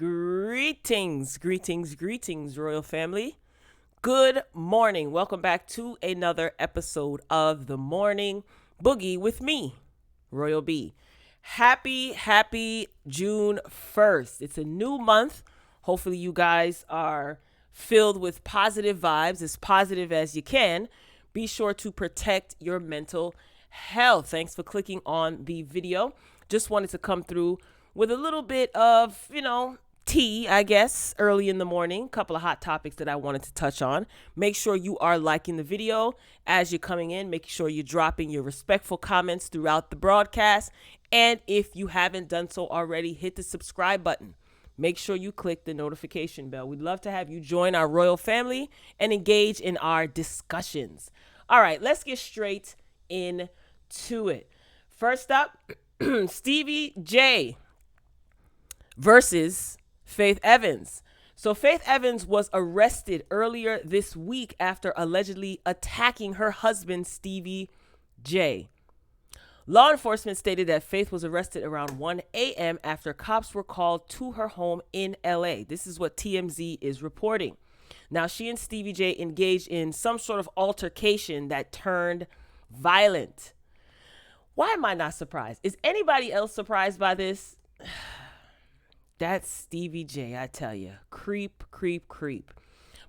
Greetings, greetings, greetings, royal family. Good morning. Welcome back to another episode of The Morning Boogie with me, Royal B. Happy June 1st. It's a new month. Hopefully you guys are filled with positive vibes, as positive as you can. Be sure to protect your mental health. Thanks for clicking on the video. Just wanted to come through with a little bit of, tea, I guess, early in the morning. Couple of hot topics that I wanted to touch on. Make sure you are liking the video as you're coming in. Make sure you're dropping your respectful comments throughout the broadcast. And if you haven't done so already, hit the subscribe button. Make sure you click the notification bell. We'd love to have you join our royal family and engage in our discussions. All right, let's get straight into it. First up, Stevie J versus Faith Evans. So Faith Evans was arrested earlier this week after allegedly attacking her husband, Stevie J. Law enforcement stated that Faith was arrested around 1 a.m. after cops were called to her home in L.A. This is what TMZ is reporting. Now, she and Stevie J engaged in some sort of altercation that turned violent. Why am I not surprised? Is anybody else surprised by this? That's Stevie J, I tell you. Creep.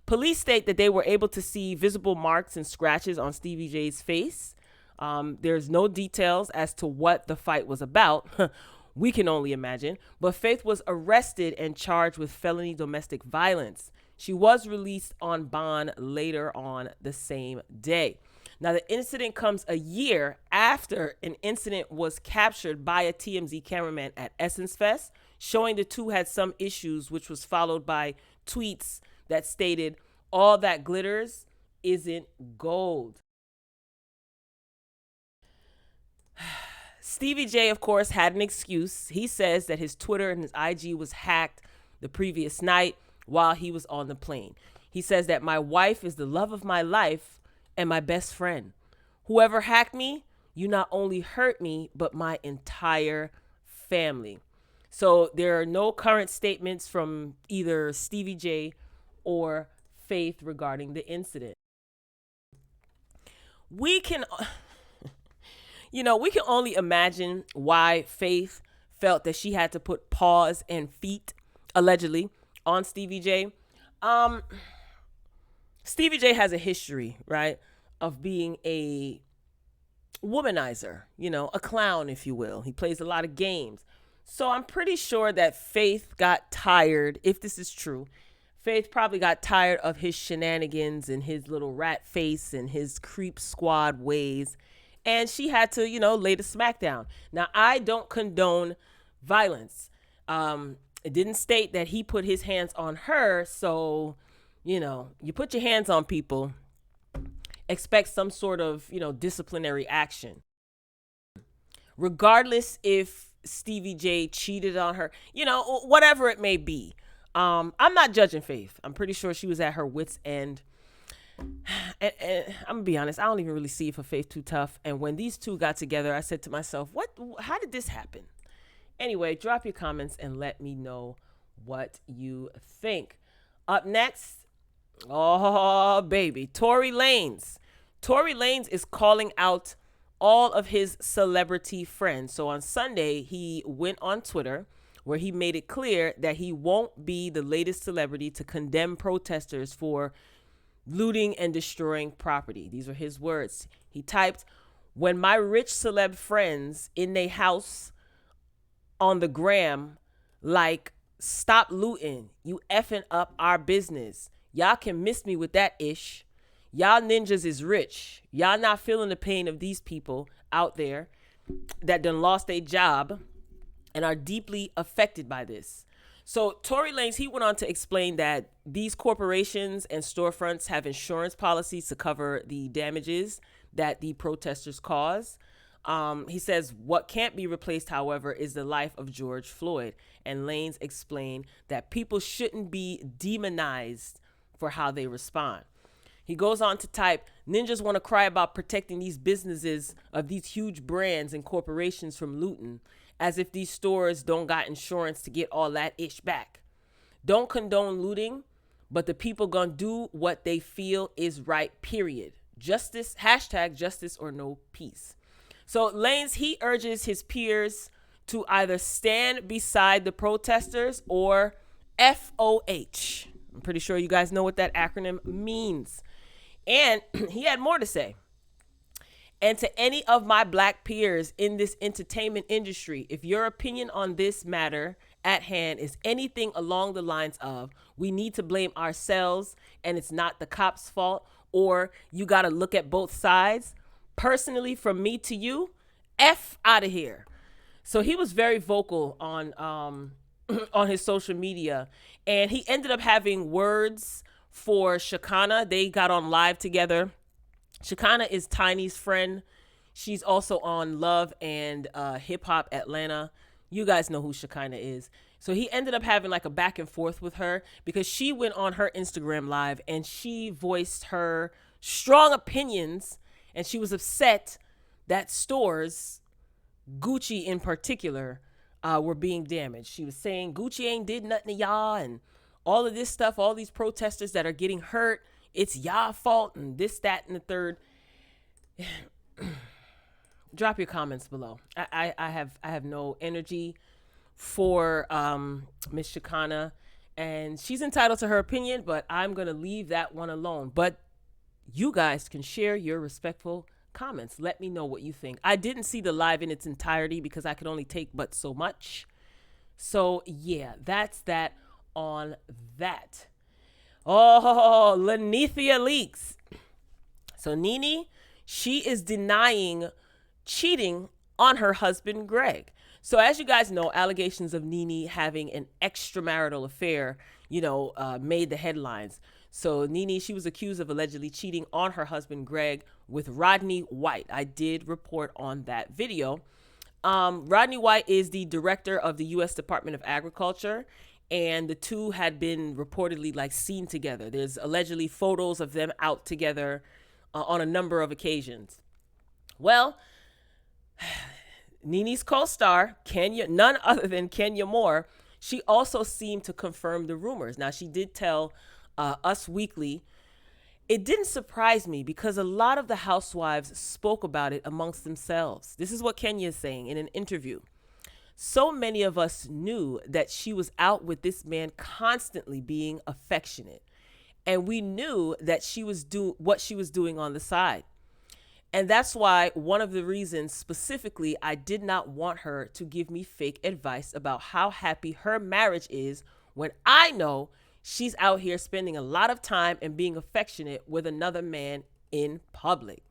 Police state that they were able to see visible marks and scratches on Stevie J's face. There's no details as to what the fight was about. We can only imagine. But Faith was arrested and charged with felony domestic violence. She was released on bond later on the same day. Now, the incident comes a year after an incident was captured by a TMZ cameraman at Essence Fest, showing the two had some issues, which was followed by tweets that stated, "All that glitters isn't gold." Stevie J, of course, had an excuse. He says that his Twitter and his IG was hacked the previous night while he was on the plane. He says that my wife is the love of my life and my best friend. Whoever hacked me, you not only hurt me, but my entire family. So there are no current statements from either Stevie J or Faith regarding the incident. We can only imagine why Faith felt that she had to put paws and feet, allegedly, on Stevie J. Stevie J has a history, right, of being a womanizer, a clown, if you will. He plays a lot of games. So I'm pretty sure that Faith got tired, if this is true. Faith probably got tired of his shenanigans and his little rat face and his creep squad ways. And she had to, lay the smackdown. Now, I don't condone violence. It didn't state that he put his hands on her. So, you put your hands on people, expect some sort of, disciplinary action. Regardless if Stevie J cheated on her, whatever it may be. I'm not judging Faith. I'm pretty sure she was at her wit's end. And I'm gonna be honest, I don't even really see it for Faith too tough. And when these two got together, I said to myself, how did this happen? Anyway, drop your comments and let me know what you think. Up next, oh baby, Tory Lanez. Tory Lanez is calling out all of his celebrity friends. So on Sunday, he went on Twitter where he made it clear that he won't be the latest celebrity to condemn protesters for looting and destroying property. These are his words. He typed, "When my rich celeb friends in they house on the gram, like, stop looting, you effing up our business. Y'all can miss me with that ish. Y'all ninjas is rich. Y'all not feeling the pain of these people out there that done lost their job and are deeply affected by this." So Tory Lanez, he went on to explain that these corporations and storefronts have insurance policies to cover the damages that the protesters cause. He says what can't be replaced, however, is the life of George Floyd. And Lanez explained that people shouldn't be demonized for how they respond. He goes on to type, "Ninjas want to cry about protecting these businesses of these huge brands and corporations from looting, as if these stores don't got insurance to get all that ish back. Don't condone looting, but the people gonna do what they feel is right, period. Justice, hashtag justice or no peace. So Lanez, he urges his peers to either stand beside the protesters or FOH. I'm pretty sure you guys know what that acronym means. And he had more to say. And to any of my black peers in this entertainment industry, if your opinion on this matter at hand is anything along the lines of, we need to blame ourselves and it's not the cops' fault, or you got to look at both sides, personally, from me to you, F out of here. So he was very vocal on on his social media, and he ended up having words for Shakana. They got on live together. Shakana is Tiny's friend. She's also on Love and Hip Hop Atlanta. You guys know who Shakina is. So he ended up having like a back and forth with her because she went on her Instagram live and she voiced her strong opinions, and she was upset that stores, Gucci in particular, were being damaged. She was saying Gucci ain't did nothing to y'all, and all of this stuff, all these protesters that are getting hurt, it's y'all fault, and this, that, and the third. Drop your comments below. I have no energy for Miss Shakana, and she's entitled to her opinion, but I'm gonna leave that one alone. But you guys can share your respectful comments. Let me know what you think. I didn't see the live in its entirety because I could only take but so much. So yeah, that's that on that. Oh, Nene Leaks. So Nene, she is denying cheating on her husband, Greg. So as you guys know, allegations of Nene having an extramarital affair, made the headlines. So Nene, she was accused of allegedly cheating on her husband, Greg, with Rodney White. I did report on that video. Rodney White is the director of the U.S. Department of Agriculture, and the two had been reportedly seen together. There's allegedly photos of them out together on a number of occasions. Well, Nene's co-star, Kenya, none other than Kenya Moore, she also seemed to confirm the rumors. Now, she did tell Us Weekly, it didn't surprise me because a lot of the housewives spoke about it amongst themselves. This is what Kenya is saying in an interview. So many of us knew that she was out with this man constantly being affectionate. And we knew that she was what she was doing on the side. And that's why one of the reasons specifically I did not want her to give me fake advice about how happy her marriage is when I know she's out here spending a lot of time and being affectionate with another man in public.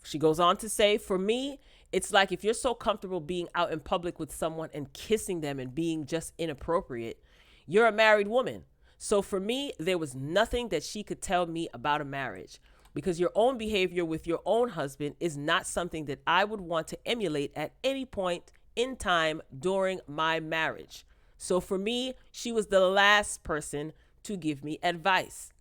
She goes on to say, for me, it's like if you're so comfortable being out in public with someone and kissing them and being just inappropriate, you're a married woman. So for me, there was nothing that she could tell me about a marriage, because your own behavior with your own husband is not something that I would want to emulate at any point in time during my marriage. So for me, she was the last person to give me advice.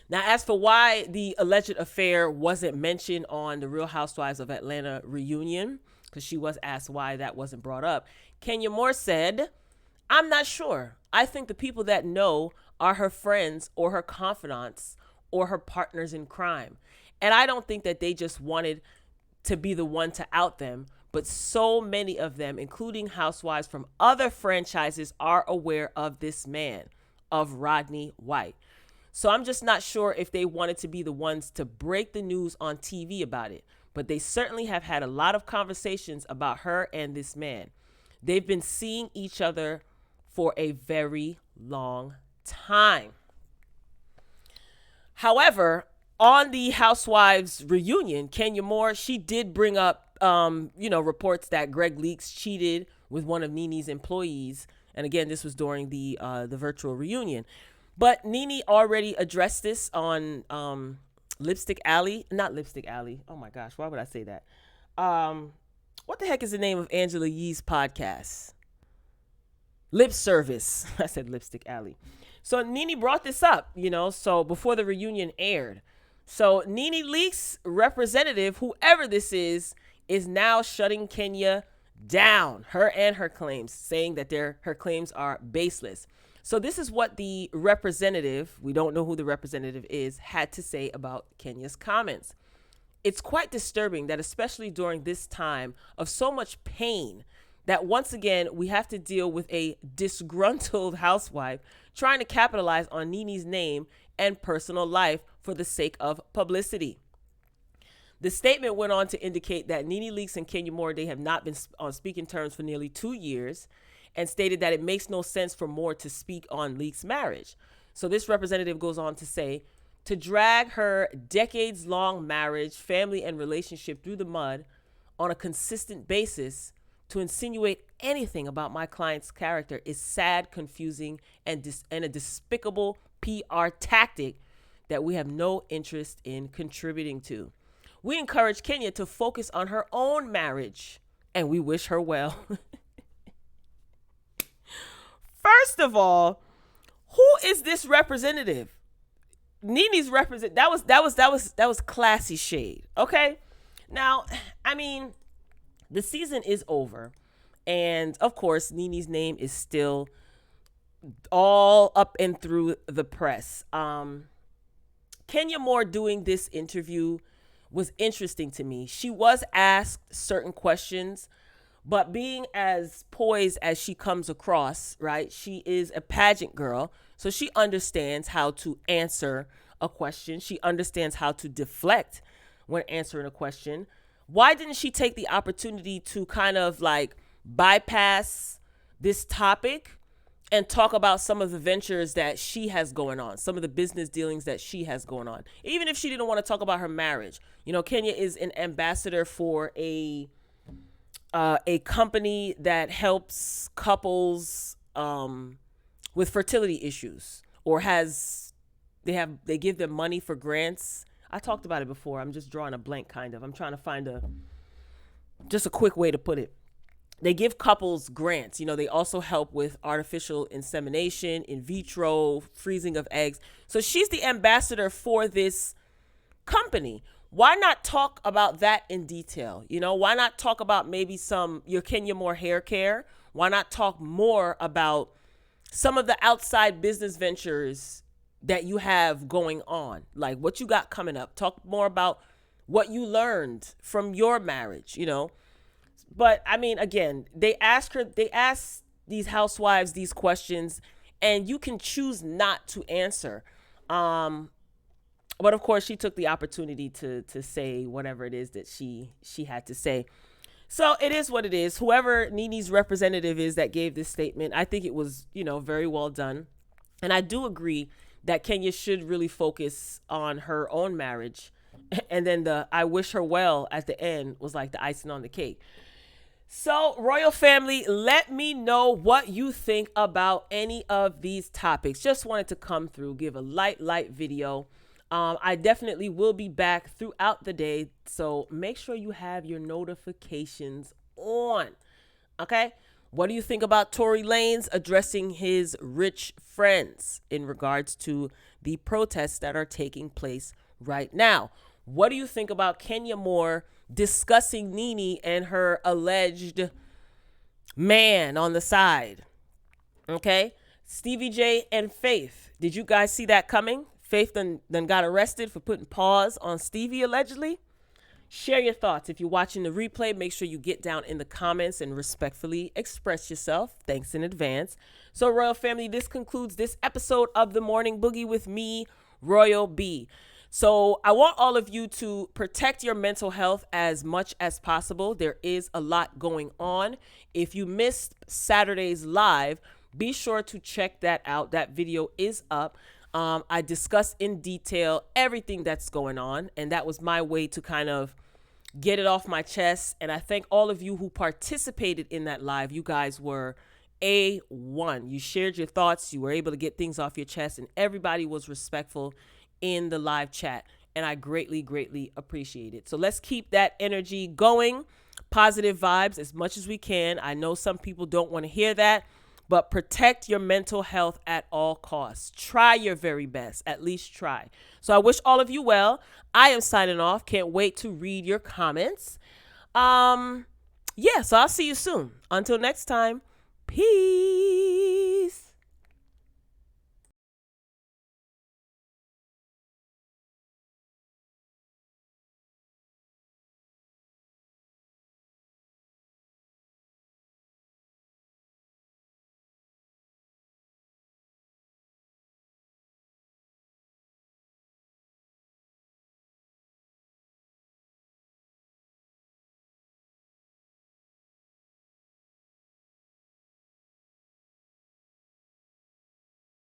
Now, as for why the alleged affair wasn't mentioned on the Real Housewives of Atlanta reunion, because she was asked why that wasn't brought up, Kenya Moore said, I'm not sure. I think the people that know are her friends or her confidants or her partners in crime. And I don't think that they just wanted to be the one to out them, but so many of them, including housewives from other franchises, are aware of this man, of Rodney White. So I'm just not sure if they wanted to be the ones to break the news on TV about it, but they certainly have had a lot of conversations about her and this man. They've been seeing each other for a very long time. However, on the Housewives reunion, Kenya Moore, she did bring up, reports that Greg Leaks cheated with one of Nene's employees. And again, this was during the virtual reunion. But Nene already addressed this on Lipstick Alley. Not Lipstick Alley. Oh, my gosh. Why would I say that? What the heck is the name of Angela Yee's podcast? Lip Service. I said Lipstick Alley. So Nene brought this up, so before the reunion aired. So Nene Leaks representative, whoever this is now shutting Kenya down, her and her claims, saying that her claims are baseless. So this is what the representative, we don't know who the representative is, had to say about Kenya's comments. It's quite disturbing that, especially during this time of so much pain, that once again we have to deal with a disgruntled housewife trying to capitalize on Nene's name and personal life for the sake of publicity. The statement went on to indicate that Nene Leaks and Kenya Moore, they have not been on speaking terms for nearly 2 years, and stated that it makes no sense for Moore to speak on Leaks' marriage. So this representative goes on to say, to drag her decades-long marriage, family, and relationship through the mud on a consistent basis to insinuate anything about my client's character is sad, confusing, and a despicable PR tactic that we have no interest in contributing to. We encourage Kenya to focus on her own marriage, and we wish her well. First of all, who is this representative? Nene's represent that was classy shade. Okay. Now, I mean, the season is over, and of course, Nene's name is still all up and through the press. Kenya Moore doing this interview was interesting to me. She was asked certain questions, but being as poised as she comes across, right? She is a pageant girl, so she understands how to answer a question. She understands how to deflect when answering a question. Why didn't she take the opportunity to kind of like bypass this topic and talk about some of the ventures that she has going on, some of the business dealings that she has going on? Even if she didn't want to talk about her marriage. You know, Kenya is an ambassador for a company that helps couples with fertility issues, or they give them money for grants. I talked about it before. I'm just drawing a blank kind of. I'm trying to find just a quick way to put it. They give couples grants. You know, they also help with artificial insemination, in vitro, freezing of eggs. So she's the ambassador for this company. Why not talk about that in detail? You know, why not talk about maybe your Kenya Moore hair care? Why not talk more about some of the outside business ventures that you have going on? Like what you got coming up. Talk more about what you learned from your marriage, you know. But I mean, again, they ask these housewives these questions, and you can choose not to answer. But of course, she took the opportunity to say whatever it is that she had to say. So it is what it is. Whoever Nene's representative is that gave this statement, I think it was, you know, very well done. And I do agree that Kenya should really focus on her own marriage. And then the I wish her well at the end was like the icing on the cake. So, Royal Family, let me know what you think about any of these topics. Just wanted to come through, give a light video. I definitely will be back throughout the day, so make sure you have your notifications on. Okay? What do you think about Tory Lanez addressing his rich friends in regards to the protests that are taking place right now? What do you think about Kenya Moore discussing Nene and her alleged man on the side? Okay? Stevie J and Faith. Did you guys see that coming? Faith then got arrested for putting paws on Stevie, allegedly. Share your thoughts. If you're watching the replay, make sure you get down in the comments and respectfully express yourself. Thanks in advance. So, Royal Family, this concludes this episode of The Morning Boogie with me, Royal B. So I want all of you to protect your mental health as much as possible. There is a lot going on. If you missed Saturday's live, be sure to check that out. That video is up. I discussed in detail everything that's going on, and that was my way to kind of get it off my chest. And I thank all of you who participated in that live. You guys were A1. You shared your thoughts. You were able to get things off your chest, and everybody was respectful in the live chat, and I greatly appreciate it. So let's keep that energy going, positive vibes as much as we can. I know some people don't want to hear that, but protect your mental health at all costs. Try your very best, at least try. So I wish all of you well. I am signing off. Can't wait to read your comments. yeah, so I'll see you soon. Until next time, peace.